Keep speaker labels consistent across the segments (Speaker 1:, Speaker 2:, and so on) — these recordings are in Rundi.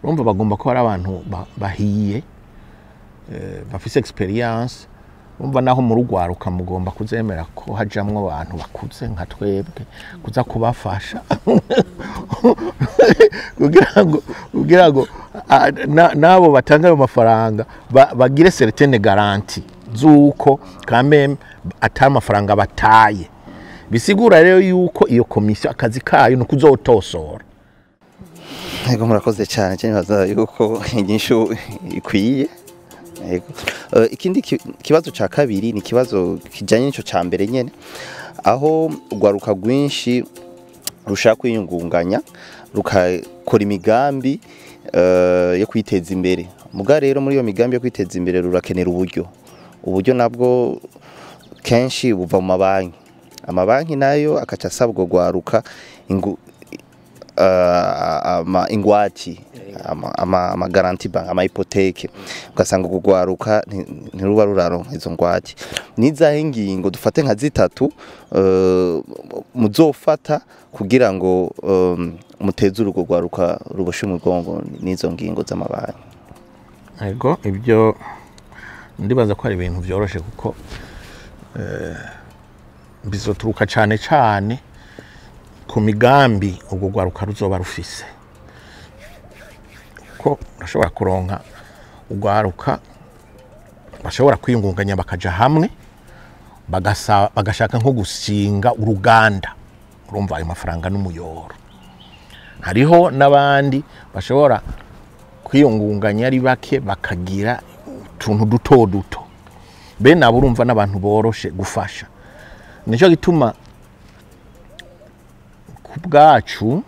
Speaker 1: urumva bagomba ko ari abantu bahiye bafise experience. Urumva naho mu rugwaruka mugomba kuzemera ko hajamwo abantu bakuze nka twebwe kuza kubafasha kugira ngo nabo batanga ayo mafaranga bagire certaine garantie zuko kameme atari amafaranga bataye. Bisigura rero yuko iyo komisiyo akazi kayo no kuzotosora.
Speaker 2: Ego murakoze cyane baza yuko inyishu ikwiye. Ikindi kibazo ca kabiri ni kibazo kijanye n'ico ca mbere nyene, aho urwaruka rwinshi rushaka kwiyungunganya rukakora imigambi yo kwiteza imbere. Muga rero muri iyo migambi yo kwiteza imbere rurakenera uburyo nabwo kenshi buva mu mabanki. Amabanki nayo akaca asabwa rwaruka ingwati ama garanti bank ama hypothèque, ugasanga kugwaruka ntiruba ruraronka izo ngwati. Nizahe ngingo dufate nka zitatu muzofata kugira ngo muteze urugo rwaruka ruboshe umugongo n'izo ngingo z'amabanki?
Speaker 1: Ego ibyo ndibaza ko ari ibintu byoroshe kuko bizoturuka cyane ku migambi ubwo rwaruka ruzoba rufise. Ko urashobora kuronka urwaruka bashobora kwiyungunganya bakaja hamwe bagashaka nko gusinga uruganda, urumva ayo mafaranga n'umuyoro. Hariho n'abandi bashobora kwiyungunganya ari bake bakagira utuntu duto bene abo urumva n'abantu boroshe gufasha. Nico gituma ku bwacu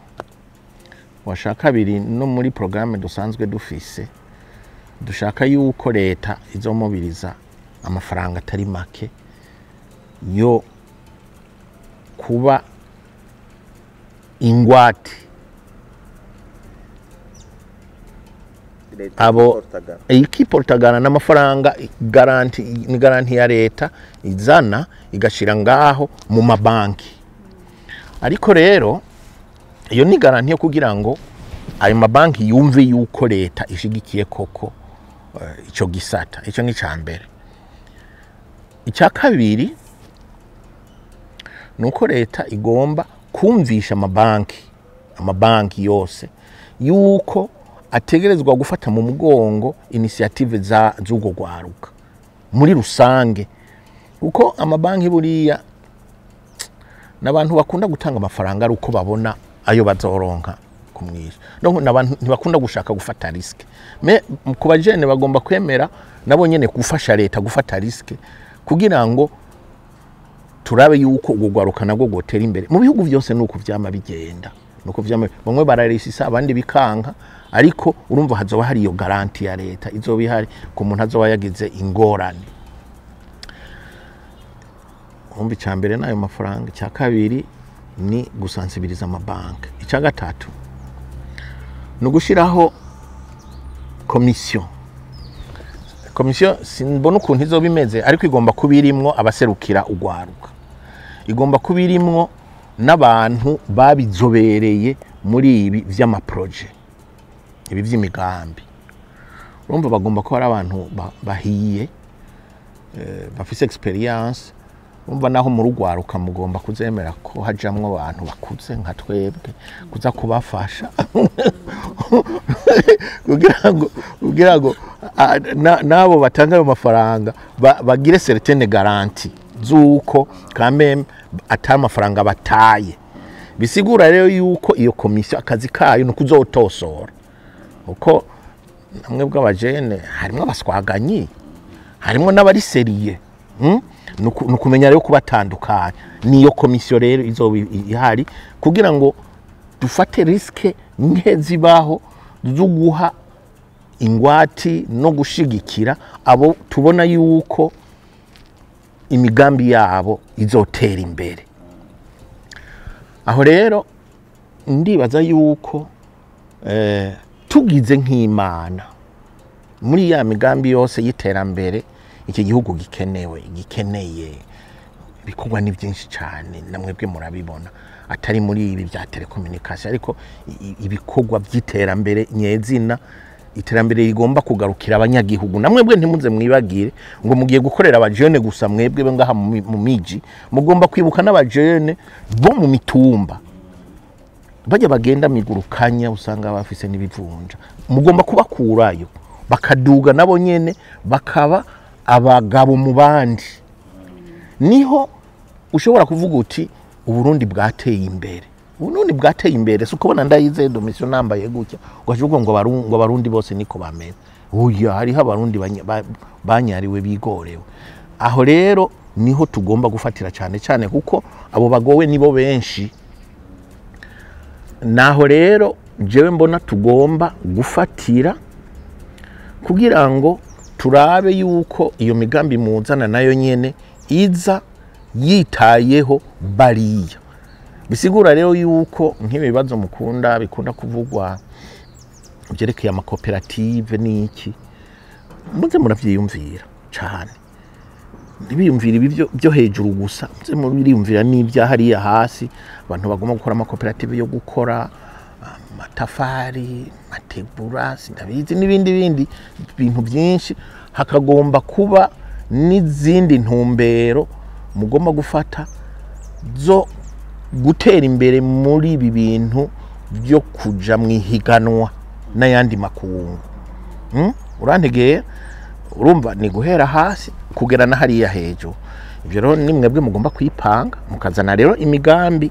Speaker 1: washaka biri no muri programme dusanzwe dufise, dushaka yuko leta izomobiriza amafaranga atari make yo kuba ingwate abo ikiportagana n'amafaranga ni garanti ya leta izana igashira ngaho mu mabanki. Ariko rero iyo ni garanti yo kugira ngo ayo mabanki yumve yuko leta ishigikiye koko ico gisata. Ico ni cambere. Icya kabiri nuko leta igomba kumvisha amabanki yose yuko ategerezwa gufata mu mugongo initiative z'ugo rwaruka muri rusange, kuko amabanki buriya n'abantu bakunda gutanga amafaranga ari uko babona ayo bazoronka kumwisha. Donc n'abantu ntibakunda gushaka gufata riske. Me ku bajene bagomba kwemera nabo nyene gufasha leta gufata riske kugira ngo turabe yuko ugo rwaruka nabwo gotera imbere. Mu bihugu byose nuko vyama bigenda, nuko vyama bamwe bararesisa abandi bikanka, ariko urumva hazoba hari iyo garanti ya leta izoba ihari ku muntu azoba yagize ingorane. Umbi cyambere nayo mafaranga. Cya kabiri ni gusansibiriza amabanki. Icya gatatu no gushiraho komisiyo simbona ukuntu izoba imeze, ariko igomba kubirimwo abaserukira urwaruka, igomba kubirimwo n'abantu babizobereye muri ibi vy'amaproje, ibi vy'imigambi. Urumva bagomba ko ari abantu bahiye bafise experience. Urumva naho mu rugwaruka mugomba kuzemera ko hajamwo abantu bakuze nka twebwe kuza kubafasha kugira ngo nabo batanga ayo mafaranga bagire certaine garantie zuko kameme atari amafaranga bataye. Bisigura rero yuko iyo komisiyo akazi kayo no kuzotosora, uko namwe bw'abajene harimo abaswaganyi, harimo n'abari seriye, nukumenya rero kubatandukanya. Niyo komisiyo rero izoba ihari kugira ngo dufate riske nke zibaho zo guha ingwati no gushigikira abo tubona yuko imigambi yabo izotera imbere. Aho rero ndibaza yuko tugize nk'Imana muri ya migambi yose y'iterambere iki gihugu gikeneye bikorwa ni byinshi cyane, namwe bwe murabibona. atari muri ibi bya telecommunication ariko ibikorwa by'iterambere nyezina iterambere rigomba kugarukira abanyagihugu namwe bwe ntimuze mwibagire ngo mugiye gukorera abajene gusa mwebwe ngaha mu miji mugomba kwibuka n'abajene bo mu mitumba bajya bagenda migurukanya usanga bafise n'ibivunja mugomba kubakurayo bakaduga nabo nyene bakaba abagabo mu bandi niho ushobora kuvuga uti Uburundi bwateye imbere Uburundi bwateye imbere suko bona ndayize domisiyo nambaye gutya ugajugo ngo abarundi bose niko bameze uya hariho abarundi banyariwe bigorewe aho rero niho tugomba gufatira cyane kuko abo bagowe nibo benshi naho rero jewe mbona tugomba gufatira kugira ngo turabe yuko iyo migambi muzana nayo nyene iza yitayeho bariya bisigura rero yuko nk'ibibazo mukunda bikunda kuvugwa byerekeye amakoperative n'iki muze muravyiyumvira cyane ntibiyumvira ibi byo hejuru gusa muze muriyumvira n'ibya hariya hasi abantu bagomba gukora amakoperative yo gukora matafari mategura sindabizi n'ibindi bintu byinshi hakagomba kuba n'izindi ntumbero mugomba gufata zo gutera imbere muri ibi bintu byo kuja mwihiganwa n'ayandi makungu urantegeye urumva ni guhera hasi kugera na hariya hejuru ibyo rero ni mwebwe mugomba kwipanga mukazana rero imigambi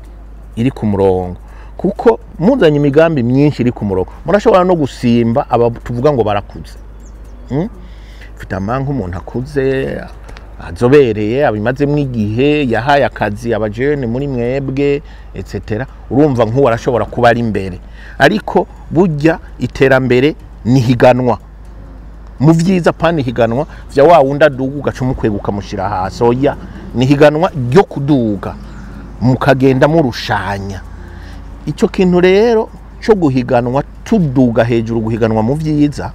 Speaker 1: iri ku murongo kuko muzanye imigambi myinshi iri ku murongo murashobora no gusimba aba tuvuga ngo barakuze mfite amanka umuntu akuze azobereye abimazemo igihe yahaye akazi abajene muri mwebwe etc urumva nk'uwo arashobora kuba ari imbere ariko burya iterambere ni higanwa mu vyiza pani higanwa vya wa wunda duga ugacumukwe gukamushira hasi oya ni higanwa ryo kuduga mukagenda murushanya icyo kintu rero cyo guhiganwa tuduga hejuru guhiganwa mu vyiza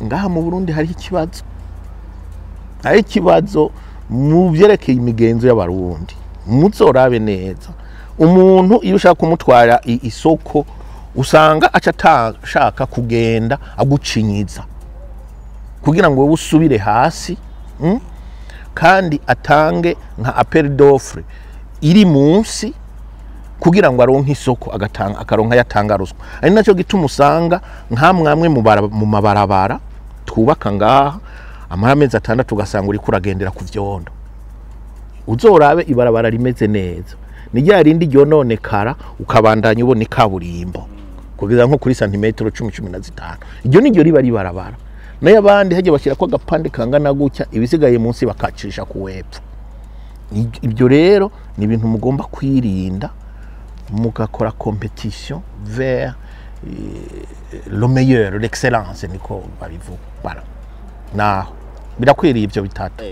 Speaker 1: ngaha mu Burundi hari ikibazo mu byerekeye imigenzo y'abarundi muzorabe neza umuntu iyo ushaka kumutwara isoko usanga acatashaka kugenda agucinyiza kugira ngo usubire hasi kandi atange nka appel d'offre iri munsi kugira ngo aronke isoko akaronka yatanga ruswa ari naco gituma usanga nkamwamwe mu mabarabara twubaka ngaha amaramezi 6 ugasanga uri kuragendera ku vyondo uzorabe ibarabara rimeze neza ni rya rindi ryononekara ukabandanya ubona ikaburimbo kugeza nko kuri santimetero 10-15 iryo ni ryo riba ribarabara nayo abandi haje bashyira ko agapande kangana gutya ibisigaye munsi bakacisha ku wepfo ibyo rero ni ibintu mugomba kwirinda mugakora competition vers le meilleur l'excellence niko babivuga naho birakwiriye ibyo bitatu